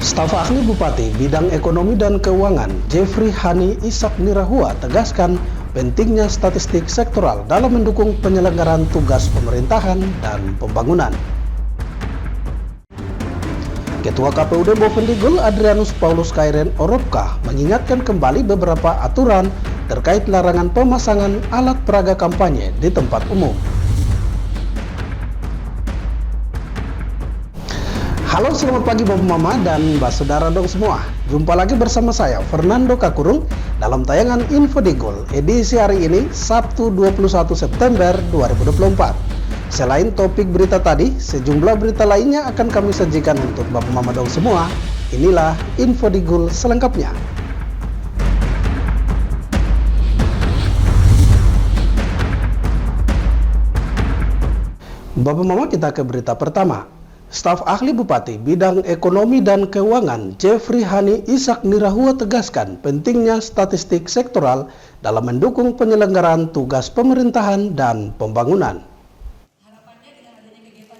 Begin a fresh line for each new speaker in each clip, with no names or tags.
Staf ahli Bupati Bidang Ekonomi dan Keuangan Jeffrey Hani Ishak Nirahua tegaskan pentingnya statistik sektoral dalam mendukung penyelenggaraan tugas pemerintahan dan pembangunan. Ketua KPUD Bovendigul Adrianus Paulus Kairen Oropka mengingatkan kembali beberapa aturan terkait larangan pemasangan alat peraga kampanye di tempat umum. Halo, selamat pagi Bapak Mama dan Mbak Saudara dong semua. Jumpa lagi bersama saya Fernando Kakurung dalam tayangan Info Digul edisi hari ini Sabtu 21 September 2024. Selain topik berita tadi, sejumlah berita lainnya akan kami sajikan untuk Bapak Mama dong semua. Inilah Info Digul selengkapnya. Bapak Mama, kita ke berita pertama. Staf ahli Bupati Bidang Ekonomi dan Keuangan Jeffrey Hani Ishak Nirahua tegaskan pentingnya statistik sektoral dalam mendukung penyelenggaraan tugas pemerintahan dan pembangunan.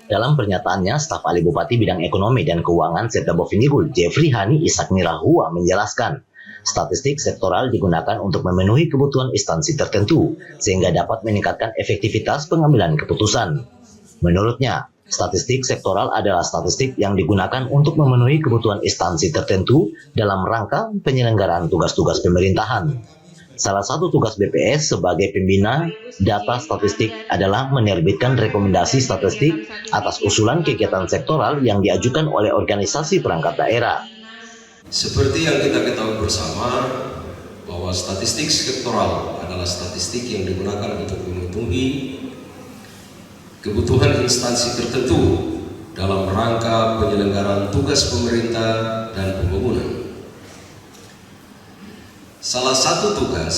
Dalam pernyataannya, staf ahli Bupati Bidang Ekonomi dan Keuangan Serta Bovendigul Jeffrey Hani Ishak Nirahua menjelaskan, statistik sektoral digunakan untuk memenuhi kebutuhan instansi tertentu sehingga dapat meningkatkan efektivitas pengambilan keputusan. Menurutnya, statistik sektoral adalah statistik yang digunakan untuk memenuhi kebutuhan instansi tertentu dalam rangka penyelenggaraan tugas-tugas pemerintahan. Salah satu tugas BPS sebagai pembina data statistik adalah menerbitkan rekomendasi statistik atas usulan kegiatan sektoral yang diajukan oleh organisasi perangkat daerah.
Seperti yang kita ketahui bersama, bahwa statistik sektoral adalah statistik yang digunakan untuk memenuhi kebutuhan instansi tertentu dalam rangka penyelenggaraan tugas pemerintah dan pembangunan. Salah satu tugas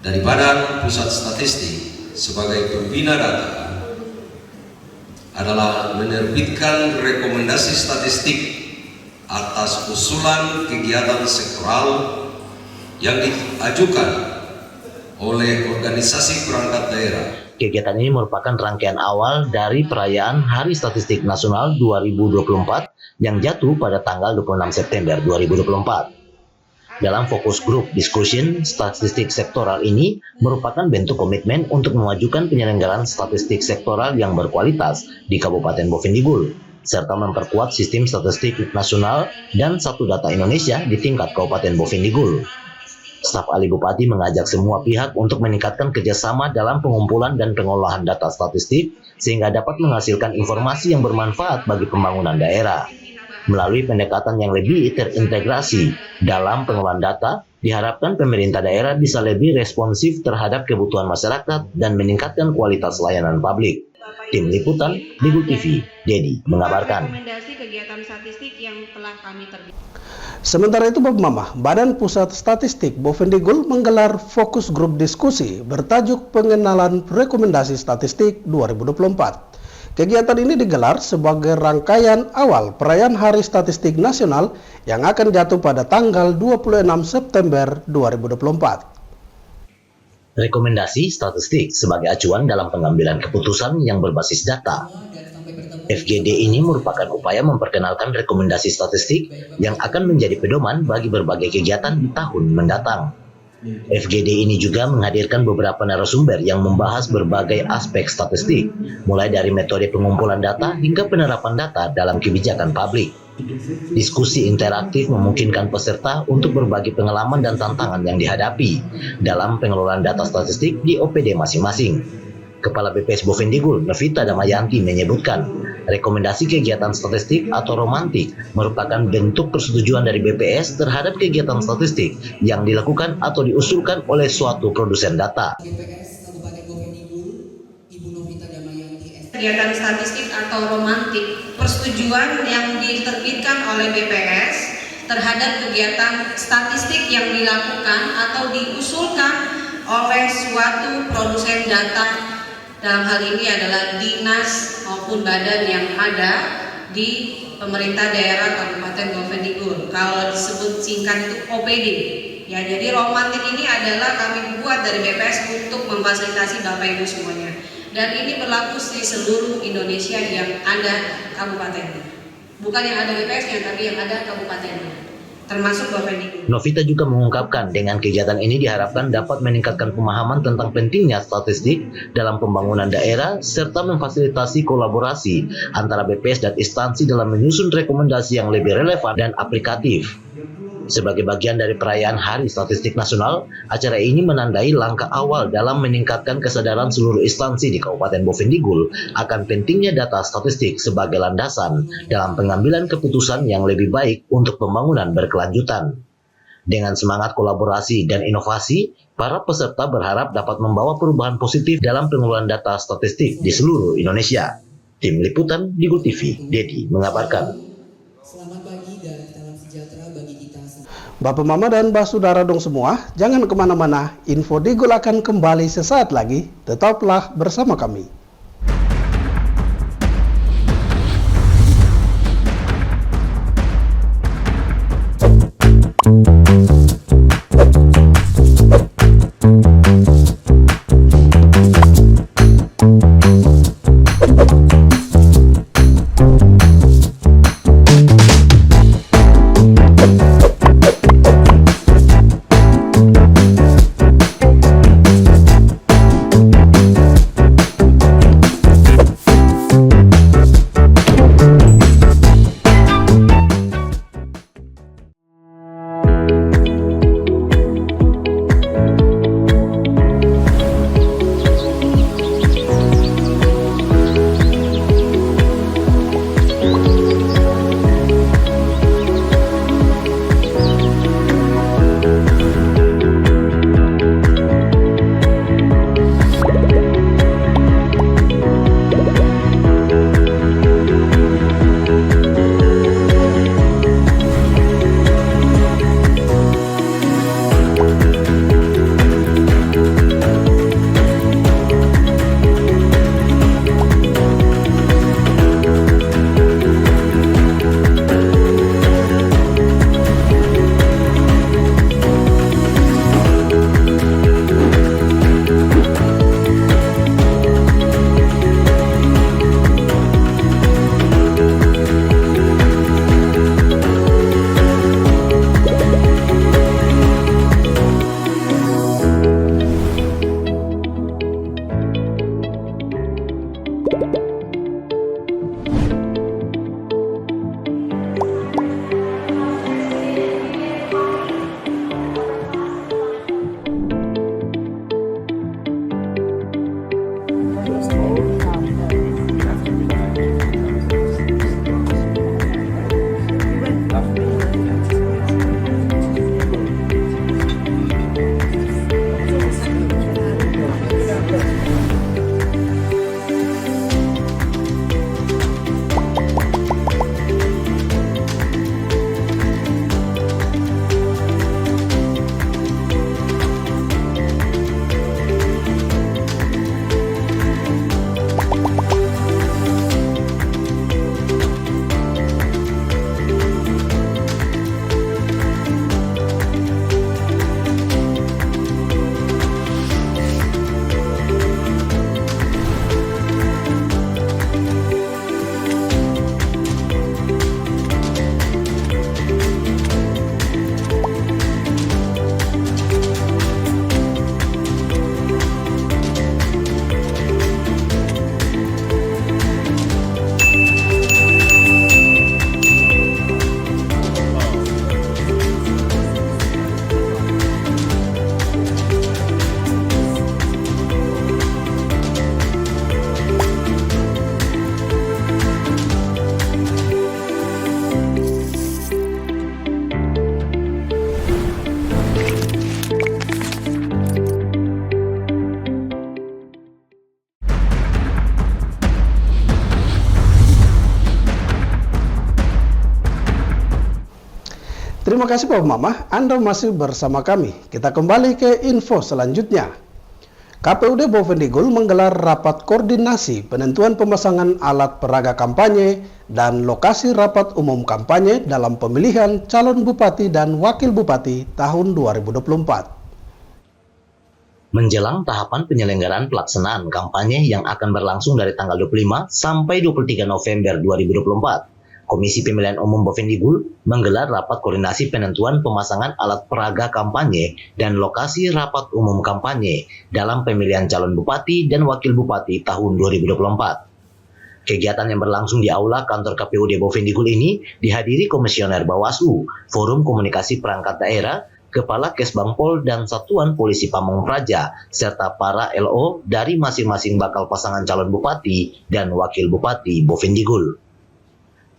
dari Badan Pusat Statistik sebagai pembina data adalah menerbitkan rekomendasi statistik atas usulan kegiatan sektoral yang diajukan oleh organisasi perangkat daerah.
Kegiatan ini merupakan rangkaian awal dari perayaan Hari Statistik Nasional 2024 yang jatuh pada tanggal 26 September 2024. Dalam fokus grup discussion, statistik sektoral ini merupakan bentuk komitmen untuk memajukan penyelenggaraan statistik sektoral yang berkualitas di Kabupaten Bovendigul, serta memperkuat sistem statistik nasional dan satu data Indonesia di tingkat Kabupaten Bovendigul. Staf ahli Bupati mengajak semua pihak untuk meningkatkan kerjasama dalam pengumpulan dan pengolahan data statistik sehingga dapat menghasilkan informasi yang bermanfaat bagi pembangunan daerah. Melalui pendekatan yang lebih terintegrasi dalam pengolahan data, diharapkan pemerintah daerah bisa lebih responsif terhadap kebutuhan masyarakat dan meningkatkan kualitas layanan publik. Tim Liputan Digul TV, Dedi mengabarkan.
Rekomendasi kegiatan statistik yang telah kami terbitkan.
Sementara itu Bapak Mama, Badan Pusat Statistik Bovendigul menggelar fokus grup diskusi bertajuk Pengenalan Rekomendasi Statistik 2024. Kegiatan ini digelar sebagai rangkaian awal perayaan Hari Statistik Nasional yang akan jatuh pada tanggal 26 September 2024.
Rekomendasi statistik sebagai acuan dalam pengambilan keputusan yang berbasis data. FGD ini merupakan upaya memperkenalkan rekomendasi statistik yang akan menjadi pedoman bagi berbagai kegiatan di tahun mendatang. FGD ini juga menghadirkan beberapa narasumber yang membahas berbagai aspek statistik, mulai dari metode pengumpulan data hingga penerapan data dalam kebijakan publik. Diskusi interaktif memungkinkan peserta untuk berbagi pengalaman dan tantangan yang dihadapi dalam pengelolaan data statistik di OPD masing-masing. Kepala BPS Bovendigul, Novita Damayanti menyebutkan, rekomendasi kegiatan statistik atau romantik merupakan bentuk persetujuan dari BPS terhadap kegiatan statistik yang dilakukan atau diusulkan oleh suatu produsen data.
Kegiatan statistik atau romantik, persetujuan yang diterbitkan oleh BPS terhadap kegiatan statistik yang dilakukan atau diusulkan oleh suatu produsen data. Dalam hal ini adalah dinas maupun badan yang ada di pemerintah daerah Kabupaten Bovendigul. Kalau disebut singkat itu OPD. Ya, jadi romantik ini adalah kami buat dari BPS untuk memfasilitasi Bapak Ibu semuanya. Dan ini berlaku di seluruh Indonesia yang ada kabupaten. Bukan yang ada BPS-nya, tapi yang ada kabupatennya, termasuk Bovendigul.
Novita juga mengungkapkan dengan kegiatan ini diharapkan dapat meningkatkan pemahaman tentang pentingnya statistik dalam pembangunan daerah serta memfasilitasi kolaborasi antara BPS dan instansi dalam menyusun rekomendasi yang lebih relevan dan aplikatif. Sebagai bagian dari perayaan Hari Statistik Nasional, acara ini menandai langkah awal dalam meningkatkan kesadaran seluruh instansi di Kabupaten Bovendigul akan pentingnya data statistik sebagai landasan dalam pengambilan keputusan yang lebih baik untuk pembangunan berkelanjutan. Dengan semangat kolaborasi dan inovasi, para peserta berharap dapat membawa perubahan positif dalam pengelolaan data statistik di seluruh Indonesia. Tim Liputan Digul TV, Dedi mengabarkan.
Selamat pagi dan salam sejahtera bagi kita semua.
Bapak, Mama, dan Mbak Saudara dong semua, jangan kemana-mana, Info Digul akan kembali sesaat lagi, tetaplah bersama kami. Terima kasih Bapak Mama, Anda masih bersama kami. Kita kembali ke info selanjutnya. KPUD Bovendigul menggelar rapat koordinasi penentuan pemasangan alat peraga kampanye dan lokasi rapat umum kampanye dalam pemilihan calon bupati dan wakil bupati tahun 2024.
Menjelang tahapan penyelenggaraan pelaksanaan kampanye yang akan berlangsung dari tanggal 25 sampai 23 November 2024, Komisi Pemilihan Umum Bovendigul menggelar rapat koordinasi penentuan pemasangan alat peraga kampanye dan lokasi rapat umum kampanye dalam pemilihan calon bupati dan wakil bupati tahun 2024. Kegiatan yang berlangsung di aula kantor KPUD Bovendigul ini dihadiri Komisioner Bawaslu, Forum Komunikasi Perangkat Daerah, Kepala Kesbangpol dan Satuan Polisi Pamong Praja, serta para LO dari masing-masing bakal pasangan calon bupati dan wakil bupati Bovendigul.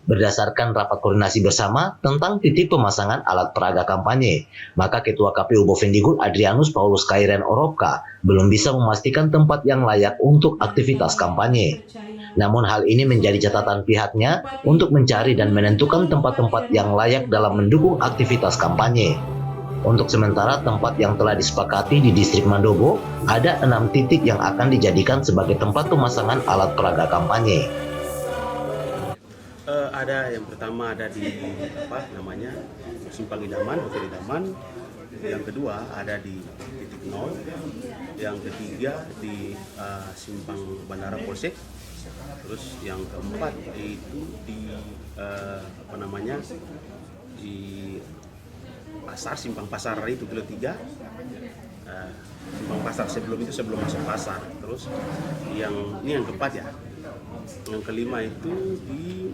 Berdasarkan rapat koordinasi bersama tentang titik pemasangan alat peraga kampanye, maka Ketua KPU Bovendigul Adrianus Paulus Kairen Oropka belum bisa memastikan tempat yang layak untuk aktivitas kampanye. Namun hal ini menjadi catatan pihaknya untuk mencari dan menentukan tempat-tempat yang layak dalam mendukung aktivitas kampanye. Untuk sementara tempat yang telah disepakati di distrik Mandobo, ada 6 titik yang akan dijadikan sebagai tempat pemasangan alat peraga kampanye.
Ada yang pertama ada di Simpang Idaman, Hotel Idaman. Yang kedua ada di titik 0. Yang ketiga di Simpang Bandara Polsek. Terus yang keempat itu di di pasar, Simpang Pasar itu kilo 3. Simpang Pasar sebelum masuk pasar. Terus ini yang keempat ya. Yang kelima itu di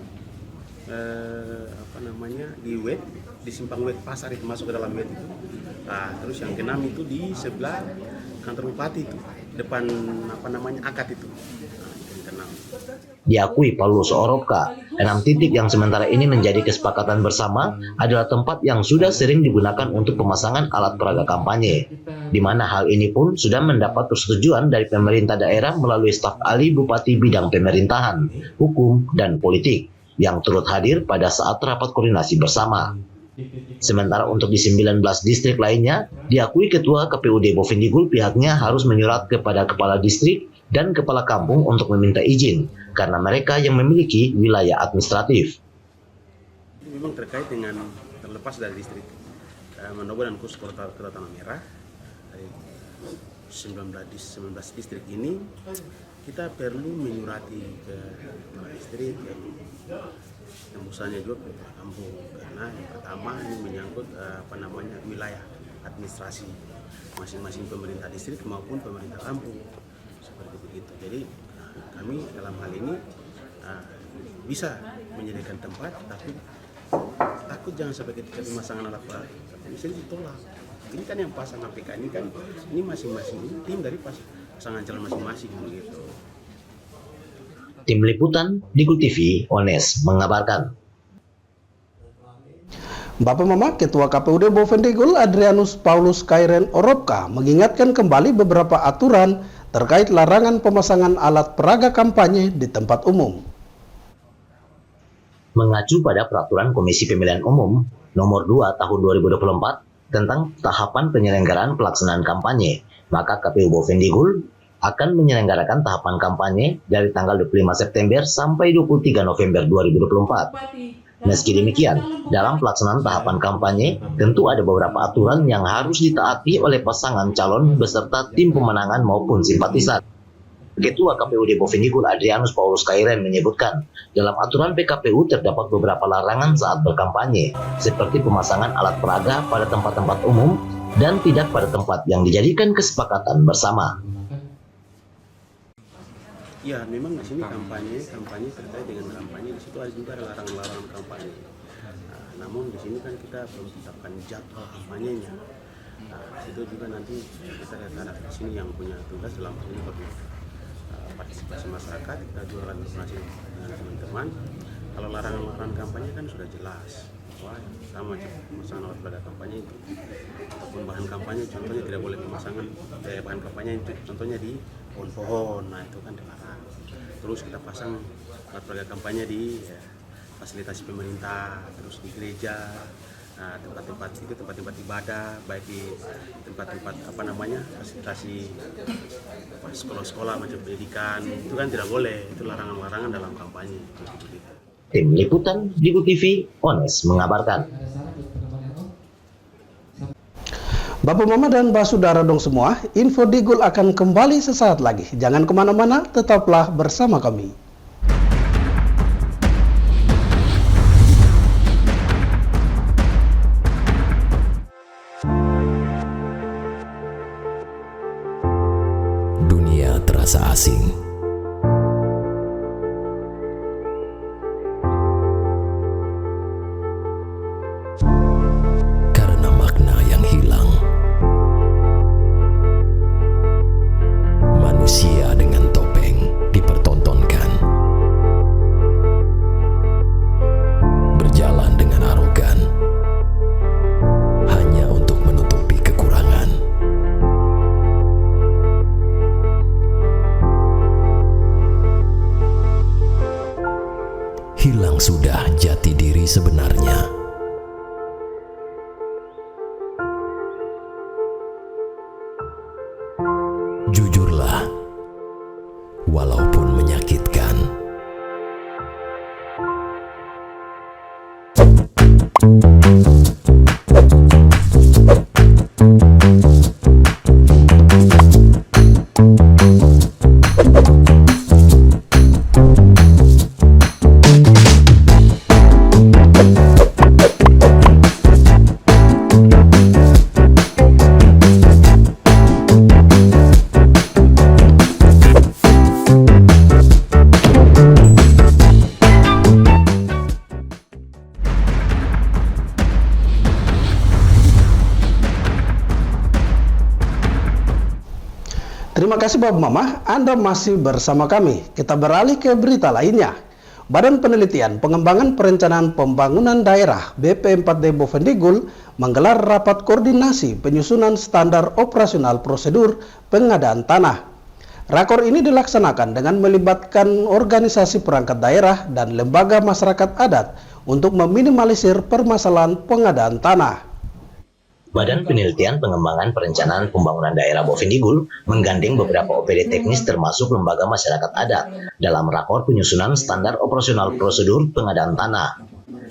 di WET, di Simpang WET Pasar itu, masuk ke dalam WET itu. Terus yang keenam itu di sebelah kantor bupati itu, depan akad itu.
Diakui Paulus Oropka, 6 titik yang sementara ini menjadi kesepakatan bersama adalah tempat yang sudah sering digunakan untuk pemasangan alat peraga kampanye, di mana hal ini pun sudah mendapat persetujuan dari pemerintah daerah melalui staf ahli bupati bidang pemerintahan, hukum, dan politik yang turut hadir pada saat rapat koordinasi bersama. Sementara untuk di 19 distrik lainnya, diakui Ketua KPUD Bovendigul pihaknya harus menyurat kepada kepala distrik dan kepala kampung untuk meminta izin karena mereka yang memiliki wilayah administratif.
Memang terkait dengan terlepas dari distrik Mandobo dan khusus Kota Tanah Merah, dari 19 distrik ini kita perlu menyurati ke kepala distrik yang usahanya juga ke kampung, karena yang pertama ini menyangkut wilayah administrasi masing-masing pemerintah distrik maupun pemerintah kampung, seperti begitu. Jadi kami dalam hal ini bisa menyediakan tempat, tapi takut jangan sampai ketika pemasangan alat peraga ini sering ditolak. Ini kan yang pasang APK ini masing-masing tim dari pasangan calon masing-masing begitu.
Tim Liputan Digul TV, Ones mengabarkan.
Bapak Mama, Ketua KPUD Bovendigul Adrianus Paulus Kairen Oropka mengingatkan kembali beberapa aturan terkait larangan pemasangan alat peraga kampanye di tempat umum.
Mengacu pada Peraturan Komisi Pemilihan Umum Nomor 2 Tahun 2024 tentang tahapan penyelenggaraan pelaksanaan kampanye, maka KPU Bovendigul akan menyelenggarakan tahapan kampanye dari tanggal 25 September sampai 23 November 2024. Meski demikian, dalam pelaksanaan tahapan kampanye, tentu ada beberapa aturan yang harus ditaati oleh pasangan calon beserta tim pemenangan maupun simpatisan. Ketua KPUD Bovendigul Adrianus Paulus Kairen menyebutkan, dalam aturan PKPU terdapat beberapa larangan saat berkampanye, seperti pemasangan alat peraga pada tempat-tempat umum dan tidak pada tempat yang dijadikan kesepakatan bersama.
Ya, memang di sini kampanye terkait dengan kampanye, di situ ada juga larangan kampanye. Namun di sini kan kita belum tetapkan jadwal kampanyenya. Di situ juga nanti kita ada di sini yang punya tugas dalam hal ini partisipasi masyarakat, kita juga akan koordinasi dengan teman-teman. Kalau larangan kampanye kan sudah jelas. Sama pemasangan alat peraga kampanye itu ataupun bahan kampanye, contohnya tidak boleh pemasangan bahan kampanye itu contohnya di pohon-pohon, nah itu kan dilarang. Terus kita pasang alat peraga kampanye di fasilitas pemerintah, terus di gereja, tempat-tempat ibadah, baik di tempat-tempat fasilitasi sekolah-sekolah macam pendidikan, itu kan tidak boleh, itu larangan-larangan dalam kampanye.
Tim Liputan Digul TV, Ones mengabarkan.
Bapak Mama dan Mbak Saudara dong semua, info Digul akan kembali sesaat lagi. Jangan kemana-mana, tetaplah bersama kami.
sebenarnya. Jujurlah, walaupun menyakitkan.
Terima kasih Bapak Mama, Anda masih bersama kami. Kita beralih ke berita lainnya. Badan Penelitian Pengembangan Perencanaan Pembangunan Daerah BP4D Bovendigul menggelar rapat koordinasi penyusunan standar operasional prosedur pengadaan tanah. Rakor ini dilaksanakan dengan melibatkan organisasi perangkat daerah dan lembaga masyarakat adat untuk meminimalisir permasalahan pengadaan tanah.
Badan Penelitian Pengembangan Perencanaan Pembangunan Daerah Bovendigul menggandeng beberapa OPD teknis termasuk lembaga masyarakat adat dalam rakor penyusunan standar operasional prosedur pengadaan tanah.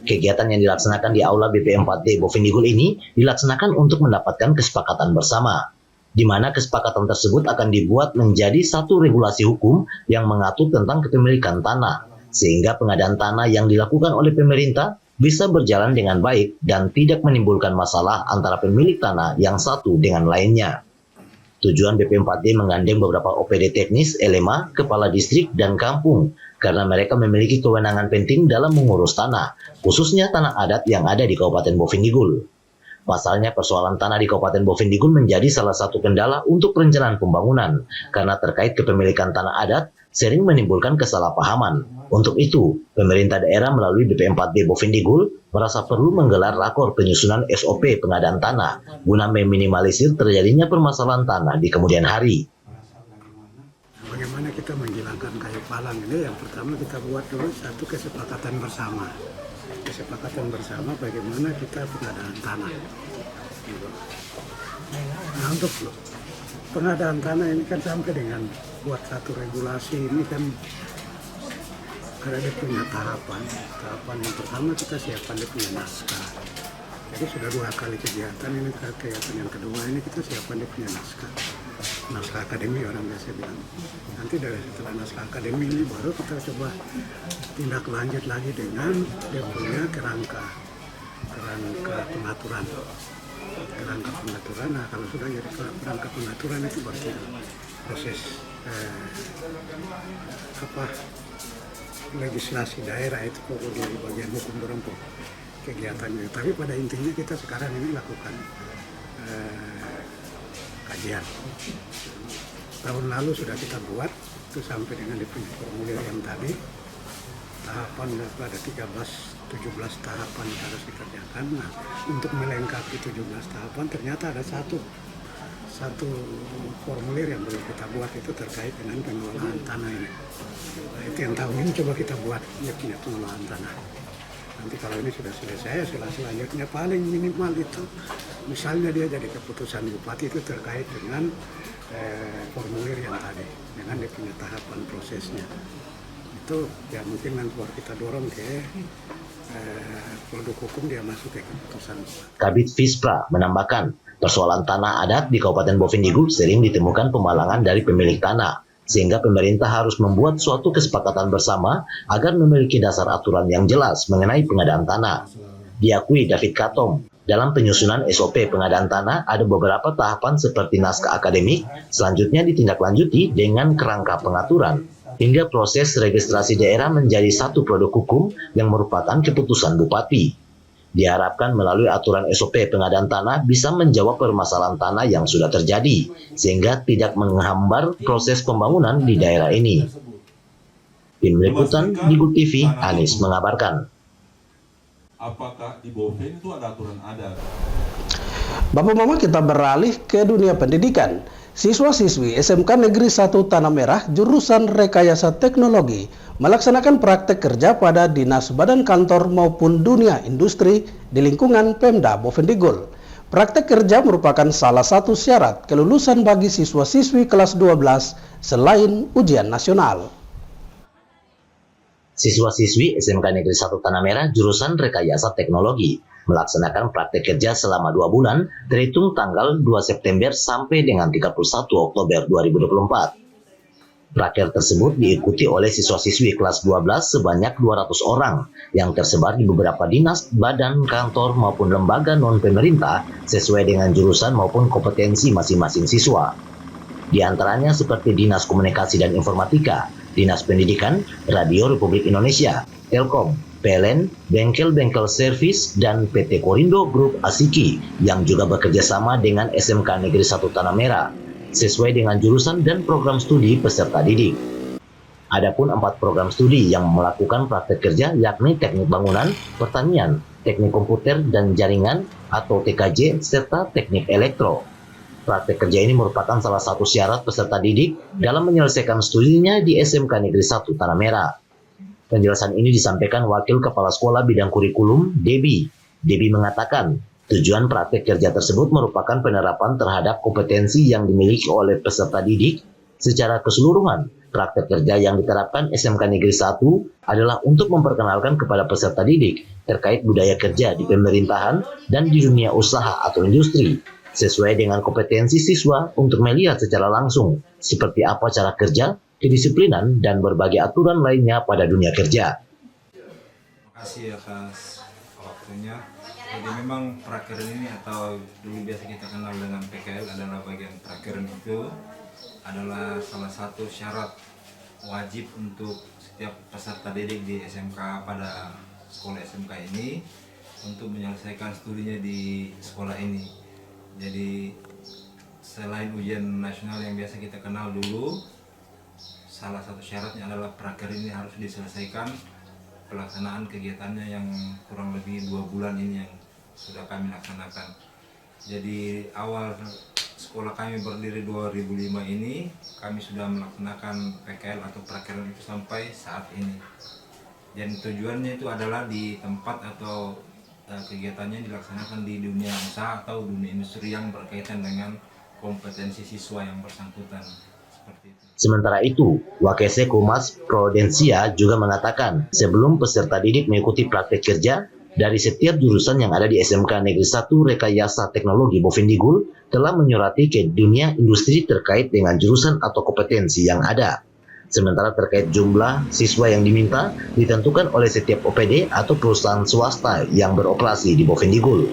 Kegiatan yang dilaksanakan di Aula BP4D Bovendigul ini dilaksanakan untuk mendapatkan kesepakatan bersama, di mana kesepakatan tersebut akan dibuat menjadi satu regulasi hukum yang mengatur tentang kepemilikan tanah, sehingga pengadaan tanah yang dilakukan oleh pemerintah bisa berjalan dengan baik dan tidak menimbulkan masalah antara pemilik tanah yang satu dengan lainnya. Tujuan BP4D menggandeng beberapa OPD teknis, LMA, kepala distrik, dan kampung karena mereka memiliki kewenangan penting dalam mengurus tanah, khususnya tanah adat yang ada di Kabupaten Bovendigul. Pasalnya persoalan tanah di Kabupaten Bovendigul menjadi salah satu kendala untuk perencanaan pembangunan karena terkait kepemilikan tanah adat sering menimbulkan kesalahpahaman. Untuk itu, pemerintah daerah melalui BP4D Bovendigul merasa perlu menggelar rakor penyusunan SOP pengadaan tanah guna meminimalisir terjadinya permasalahan tanah di kemudian hari.
Bagaimana kita menghilangkan kayu palang ini? Yang pertama kita buat dulu satu kesepakatan bersama. Kesepakatan bersama bagaimana kita pengadaan tanah. Nah, untuk pengadaan tanah ini kan sampai dengan buat satu regulasi ini kan ada punya tahapan. Tahapan yang pertama kita siapkan dia punya naskah. Jadi sudah 2 kali kegiatan ini, kegiatan yang kedua ini kita siapkan dia punya naskah. Naskah akademi orang biasa bilang. Nanti dari setelah naskah akademi ini baru kita coba tindak lanjut lagi dengan dia punya kerangka pengaturan. Kerangka pengaturan. Nah kalau sudah jadi kerangka pengaturan itu berarti proses legislasi daerah itu pokoknya di bagian hukum berempuk kegiatannya. Tapi pada intinya kita sekarang ini lakukan kajian. Tahun lalu sudah kita buat itu sampai dengan di formulir yang tadi tahapan ada 17 tahapan yang harus dikerjakan. Nah, untuk melengkapi 17 tahapan ternyata ada satu formulir yang belum kita buat, itu terkait dengan pengelolaan tanah ini. Nah, itu yang tahun ini coba kita buat, dia punya pengelolaan tanah. Nanti kalau ini sudah selesai, selanjutnya paling minimal itu, misalnya dia jadi keputusan bupati itu terkait dengan formulir yang tadi, dengan dia punya tahapan prosesnya. Itu ya mungkin nanti baru kita dorong ke produk hukum, dia masuk ke keputusan.
Kabid Fispra menambahkan, persoalan tanah adat di Kabupaten Bovendigul sering ditemukan pemalangan dari pemilik tanah, sehingga pemerintah harus membuat suatu kesepakatan bersama agar memiliki dasar aturan yang jelas mengenai pengadaan tanah. Diakui David Katong, dalam penyusunan SOP pengadaan tanah ada beberapa tahapan seperti naskah akademik, selanjutnya ditindaklanjuti dengan kerangka pengaturan, hingga proses registrasi daerah menjadi satu produk hukum yang merupakan keputusan bupati. Diharapkan melalui aturan SOP pengadaan tanah bisa menjawab permasalahan tanah yang sudah terjadi, sehingga tidak menghambat proses pembangunan di daerah ini. Tim Liputan Digul TV, Anis mengabarkan.
Apakah di Boven itu ada aturan adat?
Bapak Mama, kita beralih ke dunia pendidikan. Siswa-siswi SMK Negeri 1 Tanah Merah jurusan Rekayasa Teknologi melaksanakan praktek kerja pada Dinas Badan Kantor maupun dunia industri di lingkungan Pemda Bovendigul. Praktek kerja merupakan salah satu syarat kelulusan bagi siswa-siswi kelas 12 selain ujian nasional.
Siswa-siswi SMK Negeri 1 Tanah Merah jurusan Rekayasa Teknologi melaksanakan praktek kerja selama 2 bulan terhitung tanggal 2 September sampai dengan 31 Oktober 2024. Praktek tersebut diikuti oleh siswa-siswi kelas 12 sebanyak 200 orang yang tersebar di beberapa dinas, badan, kantor maupun lembaga non-pemerintah sesuai dengan jurusan maupun kompetensi masing-masing siswa. Di antaranya seperti Dinas Komunikasi dan Informatika, Dinas Pendidikan, Radio Republik Indonesia, Telkom, PLN, bengkel-bengkel servis, dan PT Korindo Group Asiki yang juga bekerja sama dengan SMK Negeri 1 Tanah Merah sesuai dengan jurusan dan program studi peserta didik. Adapun 4 program studi yang melakukan praktek kerja yakni Teknik Bangunan, Pertanian, Teknik Komputer dan Jaringan atau TKJ, serta Teknik Elektro. Praktek kerja ini merupakan salah satu syarat peserta didik dalam menyelesaikan studinya di SMK Negeri 1 Tanah Merah. Penjelasan ini disampaikan Wakil Kepala Sekolah Bidang Kurikulum, Debbie. Debbie mengatakan, tujuan praktek kerja tersebut merupakan penerapan terhadap kompetensi yang dimiliki oleh peserta didik secara keseluruhan. Praktek kerja yang diterapkan SMK Negeri 1 adalah untuk memperkenalkan kepada peserta didik terkait budaya kerja di pemerintahan dan di dunia usaha atau industri, sesuai dengan kompetensi siswa untuk melihat secara langsung seperti apa cara kerja, kedisiplinan, dan berbagai aturan lainnya pada dunia kerja.
Terima kasih atas waktunya. Jadi memang prakerin ini atau dulu biasa kita kenal dengan PKL adalah bagian prakerin itu adalah salah satu syarat wajib untuk setiap peserta didik di SMK pada sekolah SMK ini untuk menyelesaikan studinya di sekolah ini. Jadi selain ujian nasional yang biasa kita kenal dulu, salah satu syaratnya adalah prakerin ini harus diselesaikan pelaksanaan kegiatannya yang kurang lebih 2 bulan ini yang sudah kami laksanakan. Jadi awal sekolah kami berdiri 2005 ini kami sudah melaksanakan PKL atau prakerin itu sampai saat ini. Dan tujuannya itu adalah di tempat atau kegiatannya dilaksanakan di dunia usaha atau dunia industri yang berkaitan dengan kompetensi siswa yang bersangkutan.
Sementara itu, Wakese Humas Prudensia juga mengatakan sebelum peserta didik mengikuti praktek kerja dari setiap jurusan yang ada di SMK Negeri 1 Rekayasa Teknologi Bovendigul telah menyurati ke dunia industri terkait dengan jurusan atau kompetensi yang ada. Sementara terkait jumlah siswa yang diminta ditentukan oleh setiap OPD atau perusahaan swasta yang beroperasi di Bovendigul.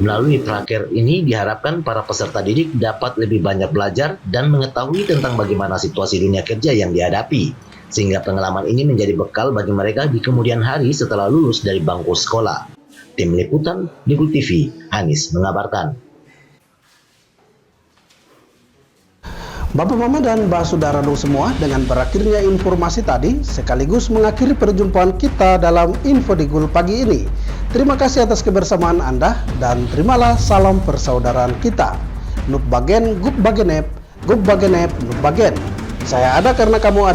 Melalui praker ini diharapkan para peserta didik dapat lebih banyak belajar dan mengetahui tentang bagaimana situasi dunia kerja yang dihadapi, sehingga pengalaman ini menjadi bekal bagi mereka di kemudian hari setelah lulus dari bangku sekolah. Tim Liputan Digul TV, Anis mengabarkan.
Bapak Mama dan Mbak Saudara dong semua, dengan berakhirnya informasi tadi sekaligus mengakhiri perjumpaan kita dalam Info Digul pagi ini. Terima kasih atas kebersamaan Anda dan terimalah salam persaudaraan kita. Nup bagen, gup bagenep, nup bagen. Saya ada karena kamu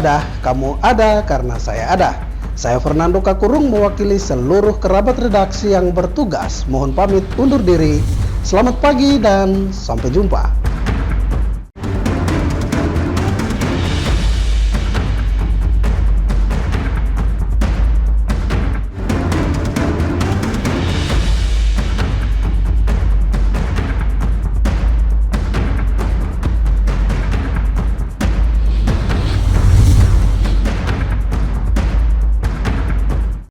ada karena saya ada. Saya Fernando Kakurung mewakili seluruh kerabat redaksi yang bertugas. Mohon pamit undur diri. Selamat pagi dan sampai jumpa.